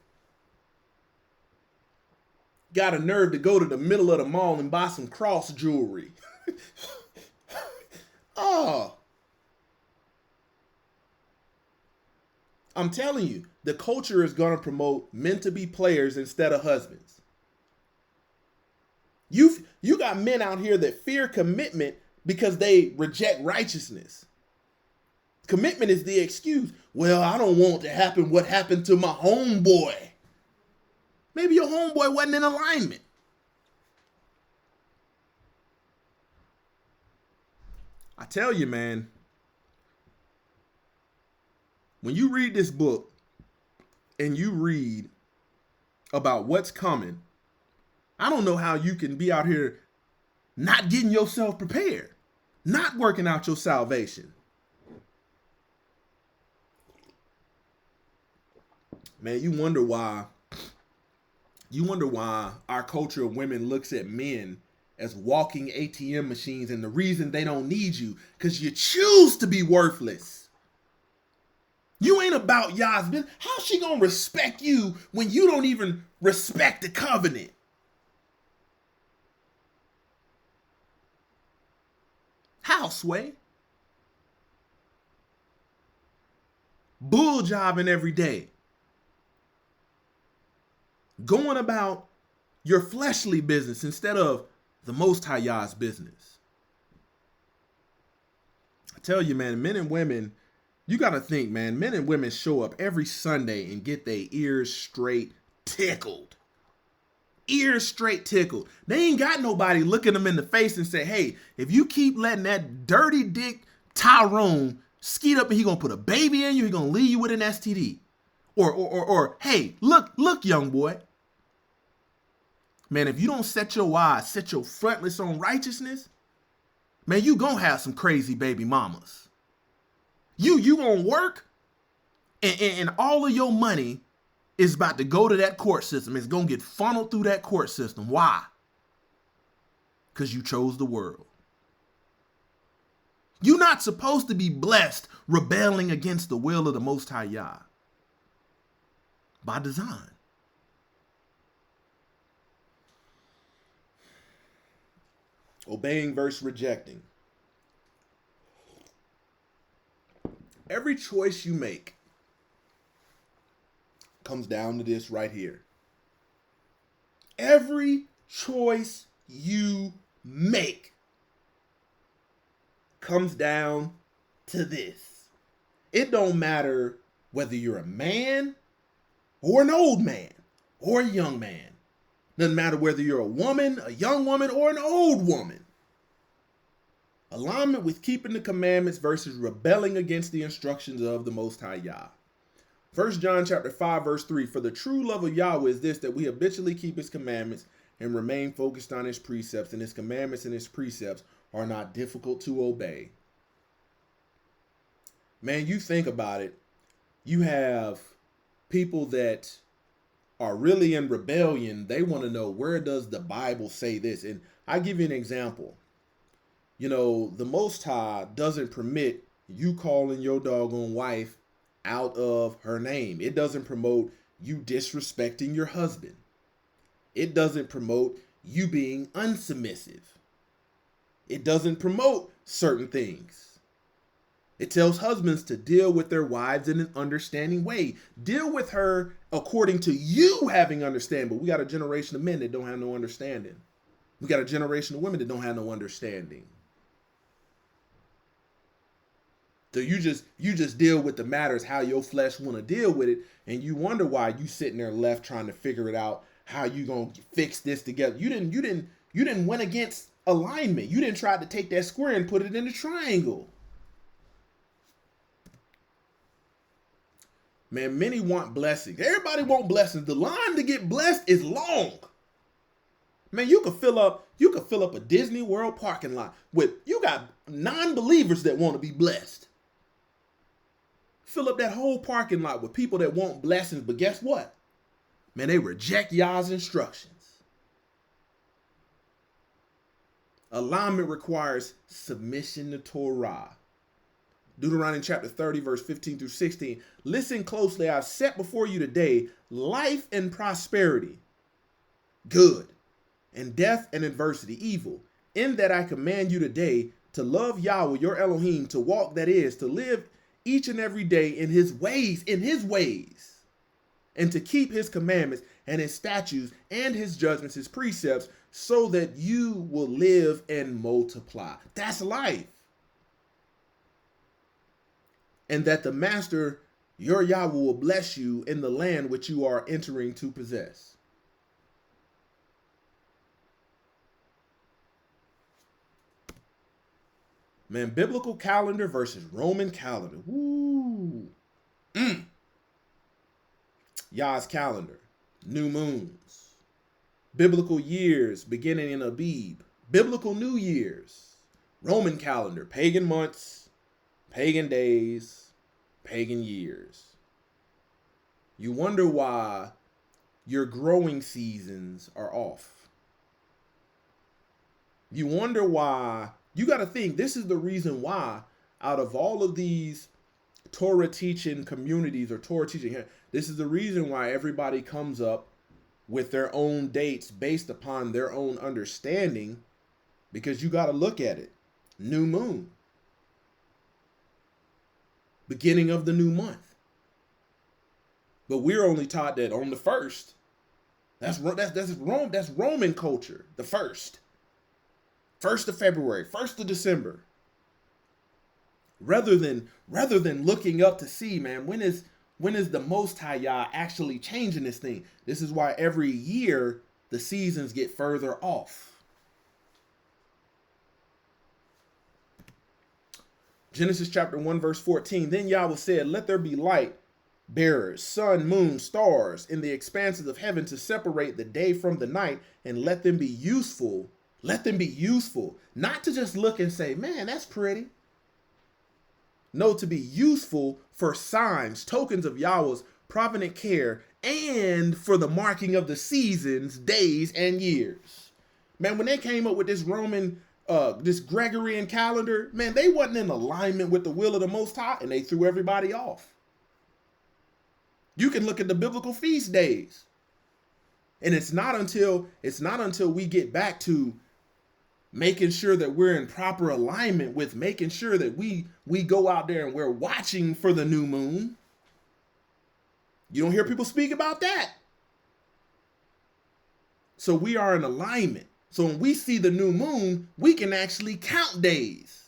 Got a nerve to go to the middle of the mall and buy some cross jewelry. Oh. I'm telling you, the culture is going to promote men to be players instead of husbands. You got men out here that fear commitment because they reject righteousness. Commitment is the excuse. Well, I don't want to happen what happened to my homeboy. Maybe your homeboy wasn't in alignment. I tell you, man, when you read this book and you read about what's coming, I don't know how you can be out here not getting yourself prepared, not working out your salvation. Man, you wonder why our culture of women looks at men as walking ATM machines, and the reason they don't need you, because you choose to be worthless. You ain't about Yah's business. How's she gonna respect you when you don't even respect the covenant? How, Sway? Bull jobbing every day. Going about your fleshly business instead of the Most High Yah's business. I tell you, man, men and women, you got to think, man, men and women show up every Sunday and get their ears straight tickled. Ears straight tickled. They ain't got nobody looking them in the face and say, hey, if you keep letting that dirty dick Tyrone skeet up and he gonna put a baby in you, he gonna leave you with an STD. Or hey, look, young boy. Man, if you don't set your eyes, set your frontlets on righteousness, man, you gonna have some crazy baby mamas. You gonna work and all of your money is about to go to that court system. It's gonna get funneled through that court system. Why? Because you chose the world. You're not supposed to be blessed rebelling against the will of the Most High Yah. By design. Obeying versus rejecting. Every choice you make comes down to this right here. Every choice you make comes down to this. It don't matter whether you're a man or an old man or a young man. Doesn't matter whether you're a woman, a young woman, or an old woman. Alignment with keeping the commandments versus rebelling against the instructions of the Most High Yah. 1 John chapter 5, verse 3, for the true love of Yahweh is this, that we habitually keep his commandments and remain focused on his precepts, and his commandments and his precepts are not difficult to obey. Man, you think about it. You have people that are really in rebellion. They want to know, where does the Bible say this? And I give you an example. You know, the Most High doesn't permit you calling your doggone wife out of her name. It doesn't promote you disrespecting your husband. It doesn't promote you being unsubmissive. It doesn't promote certain things. It tells husbands to deal with their wives in an understanding way. Deal with her according to you having understanding. But we got a generation of men that don't have no understanding. We got a generation of women that don't have no understanding. So you just deal with the matters how your flesh want to deal with it, and you wonder why you sitting there left trying to figure it out, how you gonna fix this together. You didn't win against alignment. You didn't try to take that square and put it in a triangle. Man, many want blessings. Everybody want blessings. The line to get blessed is long. Man, you could fill up a Disney World parking lot with, you got non-believers that want to be blessed. Fill up that whole parking lot with people that want blessings, but guess what? Man, they reject Yah's instructions. Alignment requires submission to Torah. Deuteronomy chapter 30, verse 15 through 16. Listen closely. I've set before you today life and prosperity, good, and death and adversity, evil. In that I command you today to love Yahweh, your Elohim, to walk, that is, to live each and every day in his ways, and to keep his commandments and his statutes and his judgments, his precepts, so that you will live and multiply. That's life. And that the master, your Yahweh, will bless you in the land which you are entering to possess. Man, biblical calendar versus Roman calendar. Woo. Yah's calendar. New moons. Biblical years beginning in Abib. Biblical New Year's. Roman calendar. Pagan months. Pagan days. Pagan years. You wonder why your growing seasons are off. You wonder why. You got to think this is the reason why out of all of these Torah teaching communities or Torah teaching, this is the reason why everybody comes up with their own dates based upon their own understanding, because you got to look at it. New moon. Beginning of the new month. But we're only taught that on the first. That's Roman culture. The first. 1st of February, 1st of December. Rather than looking up to see, man, when is the Most High Yah actually changing this thing? This is why every year the seasons get further off. Genesis chapter 1, verse 14. Then Yahweh said, let there be light bearers, sun, moon, stars in the expanses of heaven to separate the day from the night, and let them be useful. Let them be useful. Not to just look and say, man, that's pretty. No, to be useful for signs, tokens of Yahweh's provident care, and for the marking of the seasons, days, and years. Man, when they came up with this this Gregorian calendar, man, they wasn't in alignment with the will of the Most High, and they threw everybody off. You can look at the biblical feast days. And it's not until we get back to making sure that we're in proper alignment with making sure that we go out there and we're watching for the new moon. You don't hear people speak about that. So we are in alignment. So when we see the new moon, we can actually count days.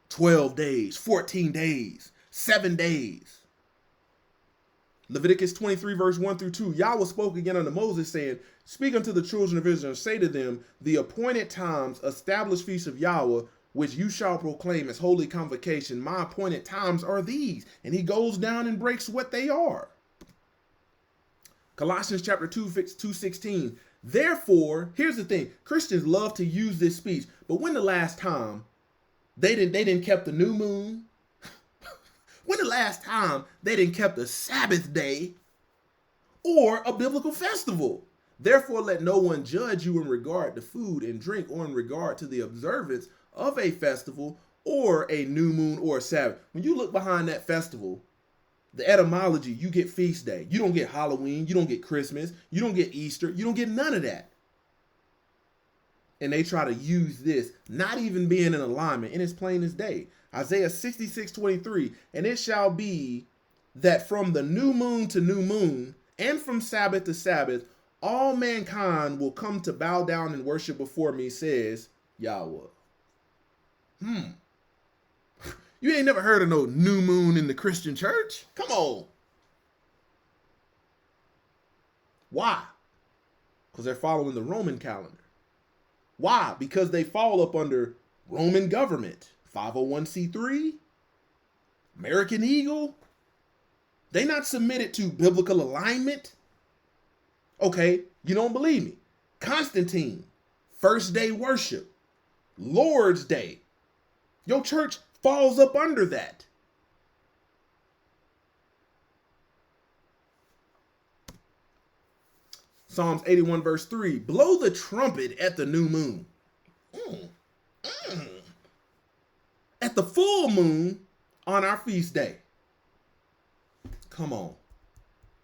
12 days, 14 days, 7 days. Leviticus 23, verse 1 through 2. Yahweh spoke again unto Moses, saying, speak unto the children of Israel, and say to them, the appointed times, established feasts of Yahweh, which you shall proclaim as holy convocation. My appointed times are these. And he goes down and breaks what they are. Colossians chapter 2:16. Therefore, here's the thing. Christians love to use this speech, but when the last time they didn't kept the new moon? When the last time they didn't kept a Sabbath day or a biblical festival? Therefore, let no one judge you in regard to food and drink, or in regard to the observance of a festival or a new moon or a Sabbath. When you look behind that festival, the etymology, you get feast day. You don't get Halloween. You don't get Christmas. You don't get Easter. You don't get none of that. And they try to use this, not even being in alignment, and it's plain as day. Isaiah 66:23, and it shall be that from the new moon to new moon, and from Sabbath to Sabbath, all mankind will come to bow down and worship before me, says Yahweh. You ain't never heard of no new moon in the Christian church? Come on. Why? Because they're following the Roman calendar. Why? Because they fall up under Roman government. 501c3, American Eagle. They not submitted to biblical alignment. Okay, you don't believe me. Constantine, first day worship, Lord's Day. Your church falls up under that. Psalms 81 verse 3, blow the trumpet at the new moon. At the full moon on our feast day. Come on.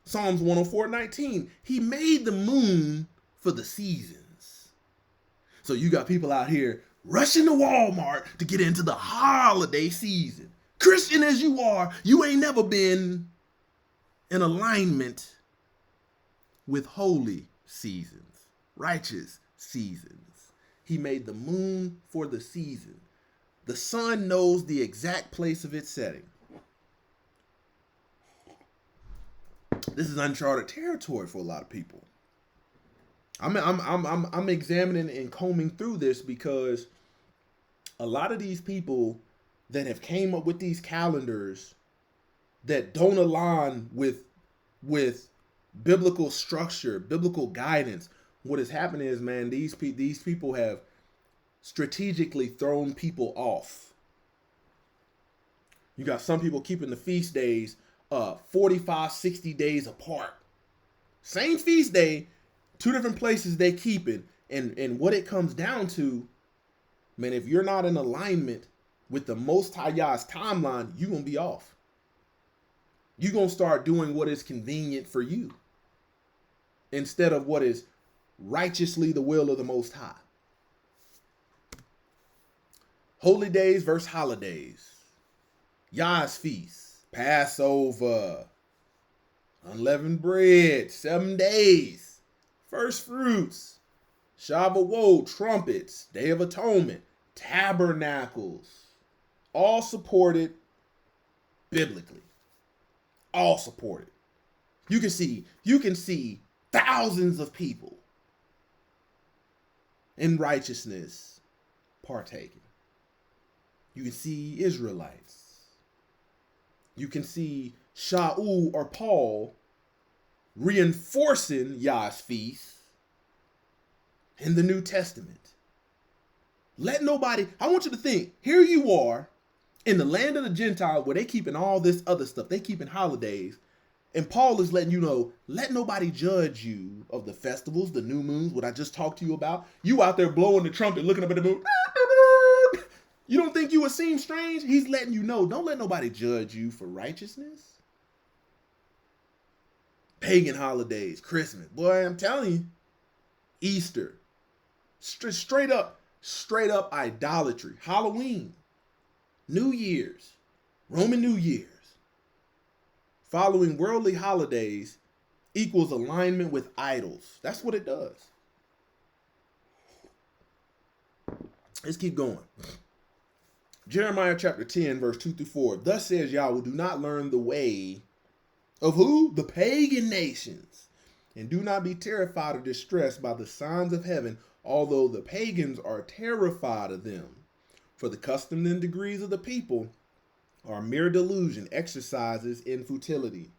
Psalms 104:19. He made the moon for the seasons. So you got people out here rushing to Walmart to get into the holiday season. Christian as you are, you ain't never been in alignment with holy seasons, righteous seasons. He made the moon for the season. The sun knows the exact place of its setting. This is uncharted territory for a lot of people. I'm examining and combing through this because a lot of these people that have came up with these calendars that don't align with biblical structure, biblical guidance, what is happening is, man, these people have strategically thrown people off. You got some people keeping the feast days 45, 60 days apart. Same feast day, two different places they keep it, And what it comes down to, man, if you're not in alignment with the Most High Yah's timeline, you're going to be off. You're going to start doing what is convenient for you instead of what is righteously the will of the Most High. Holy days versus holidays. Yah's feast, Passover, unleavened bread, 7 days, first fruits, Shavuot, trumpets, Day of Atonement, tabernacles, all supported biblically. All supported. You can see thousands of people in righteousness partaking. You can see Israelites. You can see Shaul or Paul reinforcing Yah's feast in the New Testament. Let nobody, I want you to think, here you are in the land of the Gentiles where they keeping all this other stuff. They keeping holidays. And Paul is letting you know, let nobody judge you of the festivals, the new moons, what I just talked to you about. You out there blowing the trumpet, looking up at the moon. You don't think you would seem strange? He's letting you know, don't let nobody judge you for righteousness. Pagan holidays, Christmas. Boy, I'm telling you. Easter. Straight up idolatry. Halloween. New Year's. Roman New Year's. Following worldly holidays equals alignment with idols. That's what it does. Let's keep going. Jeremiah chapter 10, verse 2-4. Thus says Yahweh, do not learn the way of who? The pagan nations. And do not be terrified or distressed by the signs of heaven, although the pagans are terrified of them. For the customs and degrees of the people are mere delusion, exercises in futility.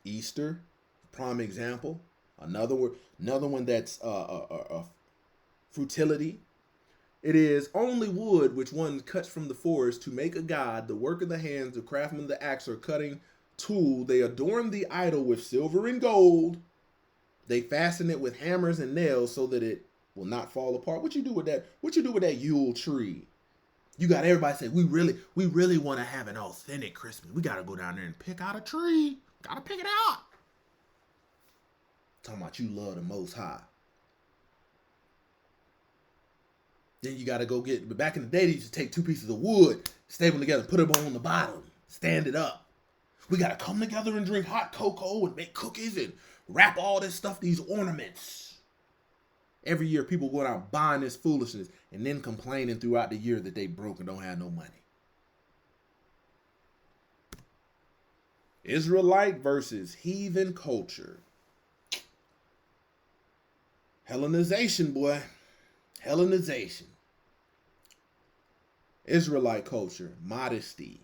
Easter, prime example. Another one that's futility. It is only wood which one cuts from the forest to make a god, the work of the hands of craftsmen, the axe or cutting tool. They adorn the idol with silver and gold. They fasten it with hammers and nails so that it will not fall apart. What you do with that? What you do with that Yule tree? You got everybody say, we really want to have an authentic Christmas. We got to go down there and pick out a tree. Got to pick it out. Talking about you love the Most High. Then you got to go get, but back in the day, they used to take 2 pieces of wood, staple them together, put them on the bottom, stand it up. We got to come together and drink hot cocoa and make cookies and wrap all this stuff, these ornaments. Every year, people going out buying this foolishness and then complaining throughout the year that they broke and don't have no money. Israelite versus heathen culture. Hellenization, boy. Hellenization. Israelite culture, modesty.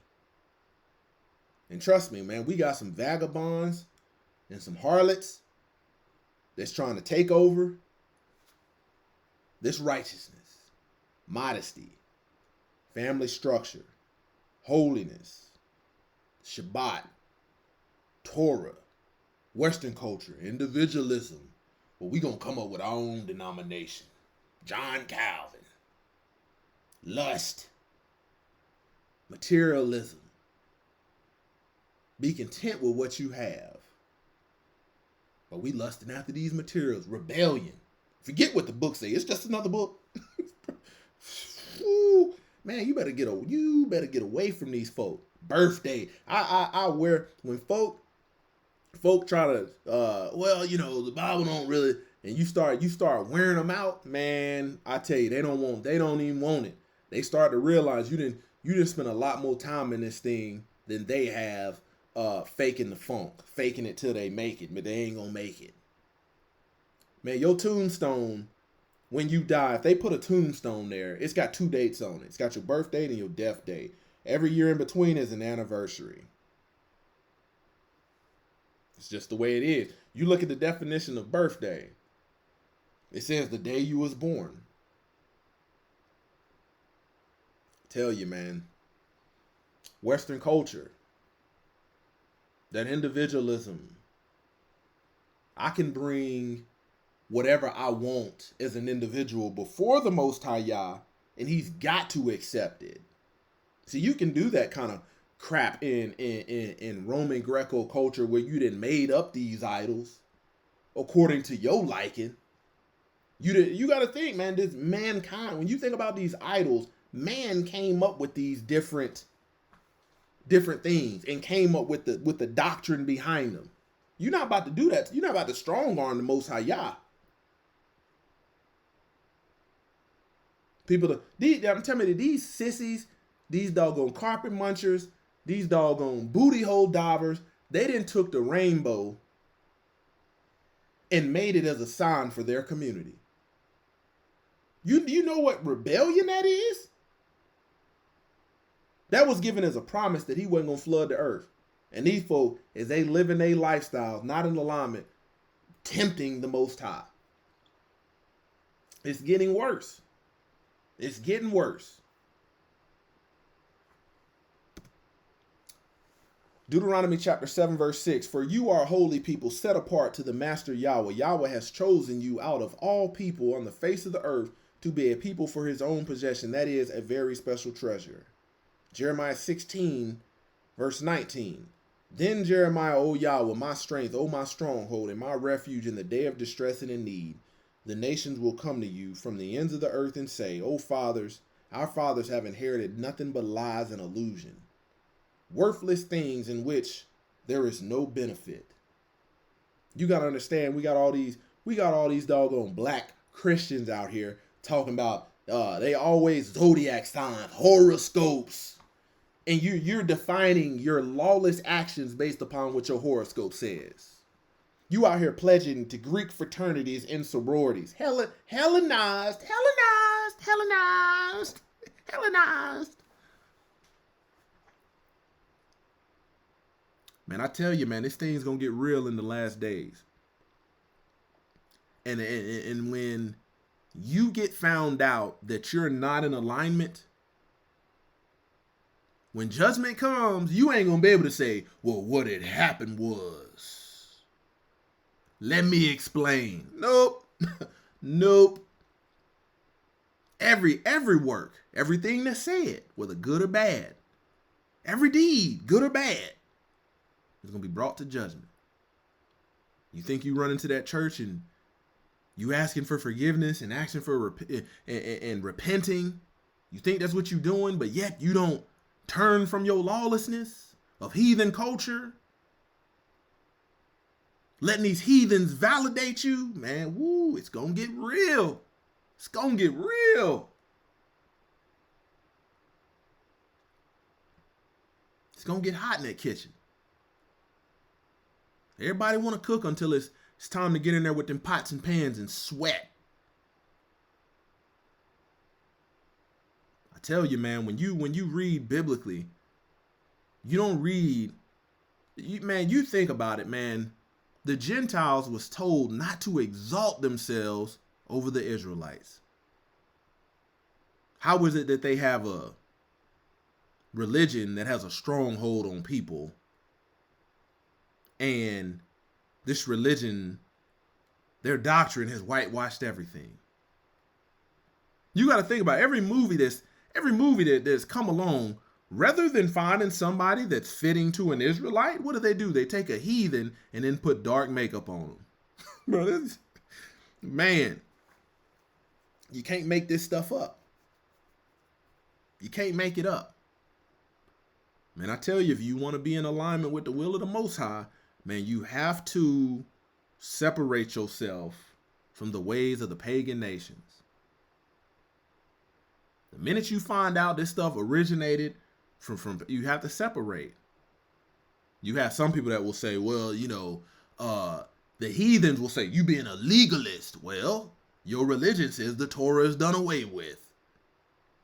And trust me, man, we got some vagabonds and some harlots that's trying to take over this righteousness, modesty, family structure, holiness, Shabbat, Torah, Western culture, individualism. But we gonna come up with our own denomination. John Calvin, lust, materialism. Be content with what you have. But we lusting after these materials. Rebellion. Forget what the book say. It's just another book. Ooh, man, you better get away from these folk. Birthday. I wear when folk try to well, you know, the Bible don't really, and you start wearing them out, man. I tell you, they don't even want it. They start to realize you didn't spend a lot more time in this thing than they have faking the funk, faking it till they make it, but they ain't gonna make it. Man, your tombstone, when you die, if they put a tombstone there, it's got 2 dates on it. It's got your birth date and your death date. Every year in between is an anniversary. It's just the way it is. You look at the definition of birthday. It says the day you was born. Tell you, man. Western culture. That individualism. I can bring whatever I want as an individual before the Most High Yah, and he's got to accept it. See, you can do that kind of crap in Roman Greco culture where you done made up these idols according to your liking. You got to think, man, this mankind, when you think about these idols, man came up with these different things and came up with the doctrine behind them. You're not about to do that. You're not about to strong arm the Most High Yah. I'm telling you, these sissies, these doggone carpet munchers, these doggone booty hole divers, they done took the rainbow and made it as a sign for their community. You know what rebellion that is? That was given as a promise that he wasn't going to flood the earth. And these folk, as they live in their lifestyles, not in alignment, tempting the Most High. It's getting worse. It's getting worse. Deuteronomy chapter 7, verse 6. For you are a holy people set apart to the Master Yahweh. Yahweh has chosen you out of all people on the face of the earth to be a people for his own possession. That is a very special treasure. Jeremiah 16, verse 19. Then Jeremiah, O Yahweh, my strength, O my stronghold, and my refuge in the day of distress and in need, the nations will come to you from the ends of the earth and say, O fathers, our fathers have inherited nothing but lies and illusion, worthless things in which there is no benefit. You got to understand, we got all these doggone black Christians out here talking about they always zodiac signs, horoscopes. And you're defining your lawless actions based upon what your horoscope says. You out here pledging to Greek fraternities and sororities. Hellenized. Man, I tell you, man, this thing's going to get real in the last days. And when you get found out that you're not in alignment, when judgment comes, you ain't going to be able to say, well, what had happened was, let me explain. Nope. Nope. Every work, everything that's said, whether good or bad, every deed, good or bad, is going to be brought to judgment. You think you run into that church and you asking for forgiveness and asking for and repenting. You think that's what you're doing, but yet you don't turn from your lawlessness of heathen culture. Letting these heathens validate you, man, woo, it's going to get real. It's going to get real. It's going to get hot in that kitchen. Everybody want to cook until it's time to get in there with them pots and pans and sweat. I tell you, man, when you read biblically, you don't read, you think about it, man. The Gentiles was told not to exalt themselves over the Israelites. How is it that they have a religion that has a stronghold on people, and this religion, their doctrine has whitewashed everything? You got to think about every movie that's come along. Rather than finding somebody that's fitting to an Israelite, what do? They take a heathen and then put dark makeup on them. Man, you can't make this stuff up. You can't make it up. Man, I tell you, if you want to be in alignment with the will of the Most High, man, you have to separate yourself from the ways of the pagan nations. The minute you find out this stuff originated from you have to separate. You have some people that will say, well, the heathens will say, you being a legalist. Well, your religion says the Torah is done away with.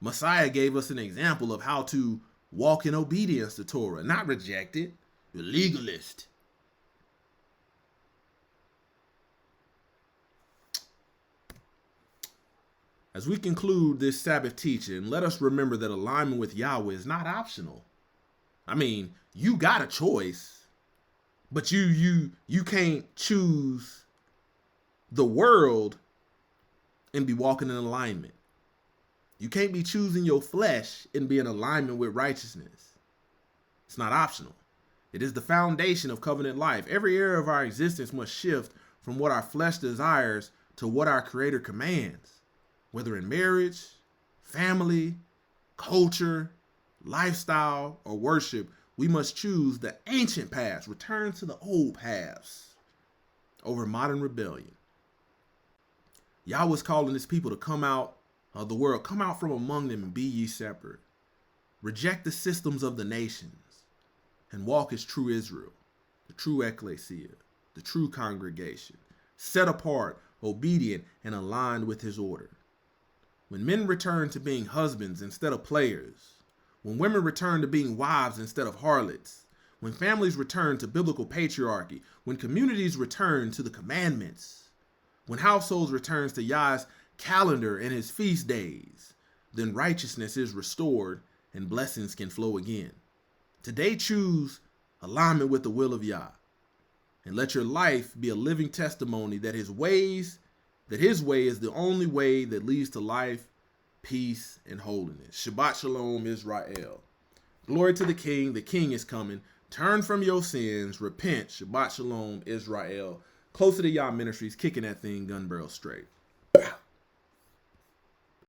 Messiah gave us an example of how to walk in obedience to Torah, not reject it. You're a legalist. As we conclude this Sabbath teaching, let us remember that alignment with Yahweh is not optional. I mean, you got a choice, but you can't choose the world and be walking in alignment. You can't be choosing your flesh and be in alignment with righteousness. It's not optional. It is the foundation of covenant life. Every area of our existence must shift from what our flesh desires to what our Creator commands. Whether in marriage, family, culture, lifestyle, or worship, we must choose the ancient paths, return to the old paths over modern rebellion. Yahweh's calling his people to come out of the world, come out from among them and be ye separate. Reject the systems of the nations and walk as true Israel, the true ecclesia, the true congregation, set apart, obedient, and aligned with his order. When men return to being husbands instead of players, when women return to being wives instead of harlots, when families return to biblical patriarchy, when communities return to the commandments, when households return to Yah's calendar and his feast days, then righteousness is restored and blessings can flow again. Today, choose alignment with the will of Yah, and let your life be a living testimony that his way is the only way that leads to life, peace, and holiness. Shabbat Shalom, Israel. Glory to the King is coming. Turn from your sins, repent. Shabbat Shalom, Israel. Closer to Yah Ministries, kicking that thing gun barrel straight.